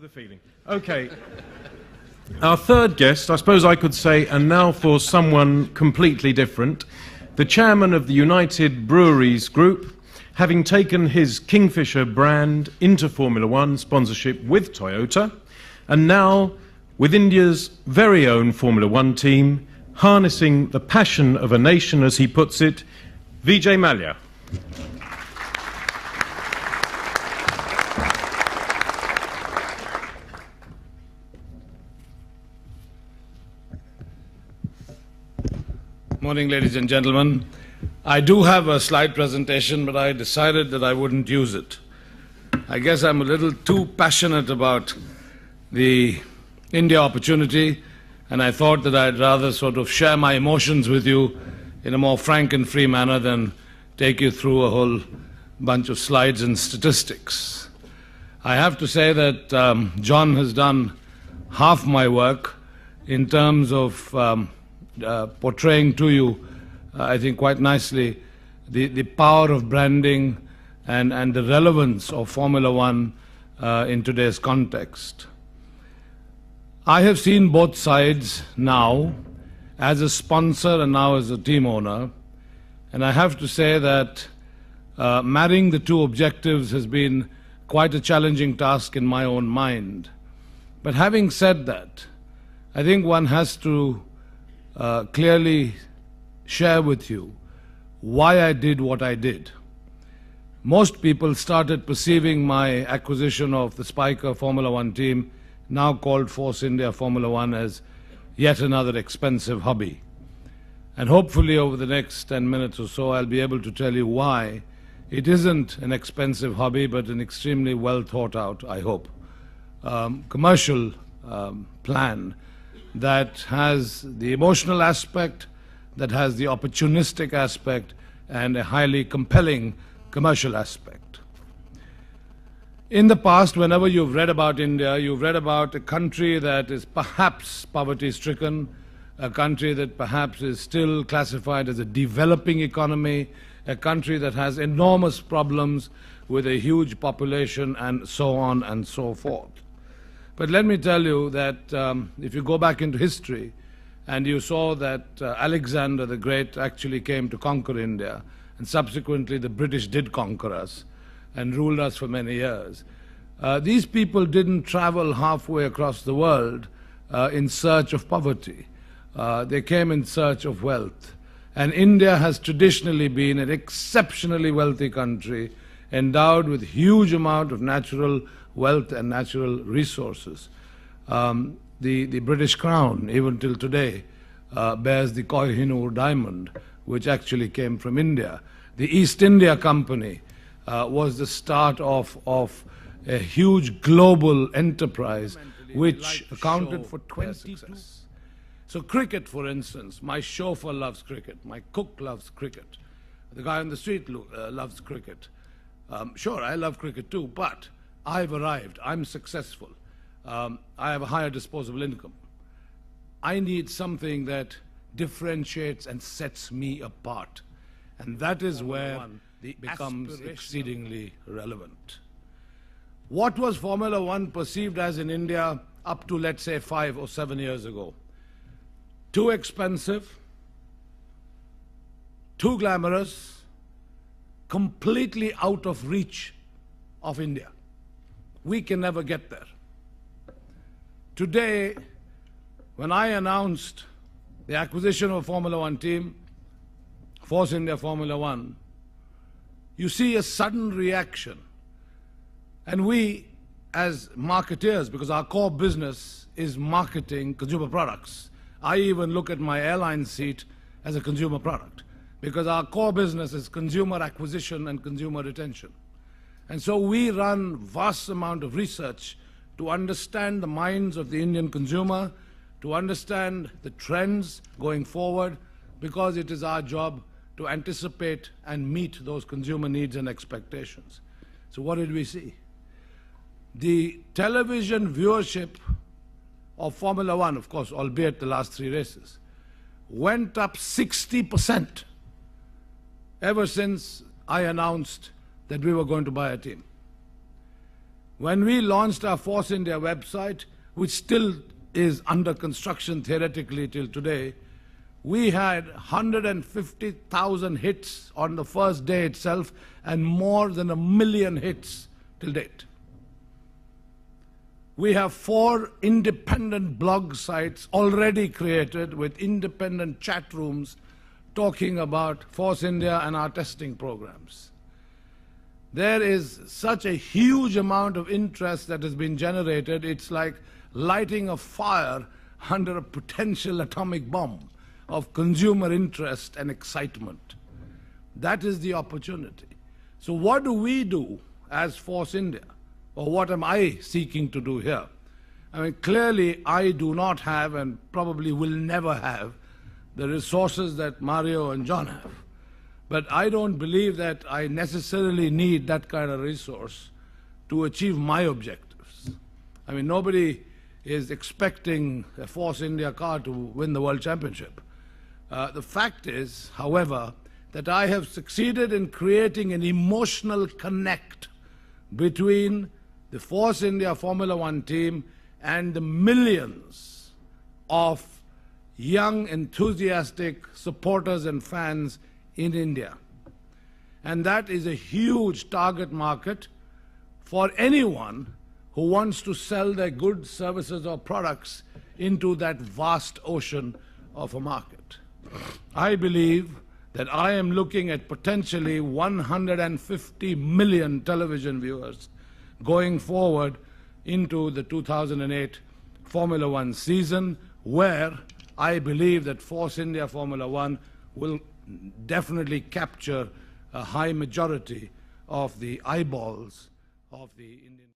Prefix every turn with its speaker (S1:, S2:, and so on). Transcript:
S1: the feeling. Okay. Our third guest, I suppose I could say, and now for someone completely different, the chairman of the United Breweries Group, having taken his Kingfisher brand into Formula One sponsorship with Toyota, and now with India's very own Formula One team, harnessing the passion of a nation, as he puts it, Vijay Mallya.
S2: Morning, ladies and gentlemen. I do have a slide presentation, but I decided that I wouldn't use it. I guess I'm a little too passionate about the India opportunity, and I thought that I'd rather sort of share my emotions with you in a more frank and free manner than take you through a whole bunch of slides and statistics. I have to say that John has done half my work in terms of portraying to you, I think quite nicely, the power of branding and the relevance of Formula One in today's context. I have seen both sides now as a sponsor and now as a team owner, and I have to say that marrying the two objectives has been quite a challenging task in my own mind. But having said that, I think one has to clearly share with you why I did what I did. Most people started perceiving my acquisition of the Spiker Formula One team, now called Force India Formula One, as yet another expensive hobby. And hopefully over the next 10 minutes or so I'll be able to tell you why it isn't an expensive hobby, but an extremely well thought out, I hope, commercial plan that has the emotional aspect, that has the opportunistic aspect, and a highly compelling commercial aspect. In the past, whenever you've read about India, you've read about a country that is perhaps poverty-stricken, a country that perhaps is still classified as a developing economy, a country that has enormous problems with a huge population, and so on and so forth. But let me tell you that if you go back into history and you saw that Alexander the Great actually came to conquer India, and subsequently the British did conquer us and ruled us for many years, these people didn't travel halfway across the world in search of poverty. They came in search of wealth. And India has traditionally been an exceptionally wealthy country, endowed with huge amount of natural wealth and natural resources. The British Crown, even till today, bears the Kohinoor diamond, which actually came from India. The East India Company was the start of a huge global enterprise which accounted for 22. So cricket, for instance, my chauffeur loves cricket, my cook loves cricket, the guy on the street loves cricket. Sure, I love cricket too, but I've arrived, I'm successful, I have a higher disposable income. I need something that differentiates and sets me apart. And that is where it becomes exceedingly relevant. What was Formula One perceived as in India up to, let's say, 5 or 7 years ago? Too expensive, too glamorous, completely out of reach of India. We can never get there. Today, when I announced the acquisition of a Formula One team, Force India Formula One, you see a sudden reaction. And we, as marketeers, because our core business is marketing consumer products, I even look at my airline seat as a consumer product, because our core business is consumer acquisition and consumer retention. And so we run vast amount of research to understand the minds of the Indian consumer, to understand the trends going forward, because it is our job to anticipate and meet those consumer needs and expectations. So what did we see? The television viewership of Formula One, of course, albeit the last 3 races, went up 60% ever since I announced that we were going to buy a team. When we launched our Force India website, which still is under construction theoretically till today, we had 150,000 hits on the first day itself and more than 1 million hits till date. We have 4 independent blog sites already created with independent chat rooms talking about Force India and our testing programs. There is such a huge amount of interest that has been generated, it's like lighting a fire under a potential atomic bomb of consumer interest and excitement. That is the opportunity. So what do we do as Force India? Or what am I seeking to do here? I mean, clearly I do not have and probably will never have the resources that Mario and John have. But I don't believe that I necessarily need that kind of resource to achieve my objectives. I mean, nobody is expecting a Force India car to win the World Championship. The fact is, however, that I have succeeded in creating an emotional connect between the Force India Formula One team and the millions of young, enthusiastic supporters and fans in India. And that is a huge target market for anyone who wants to sell their goods, services or products into that vast ocean of a market. I believe that I am looking at potentially 150 million television viewers going forward into the 2008 Formula One season, where I believe that Force India Formula One will definitely capture a high majority of the eyeballs of the Indian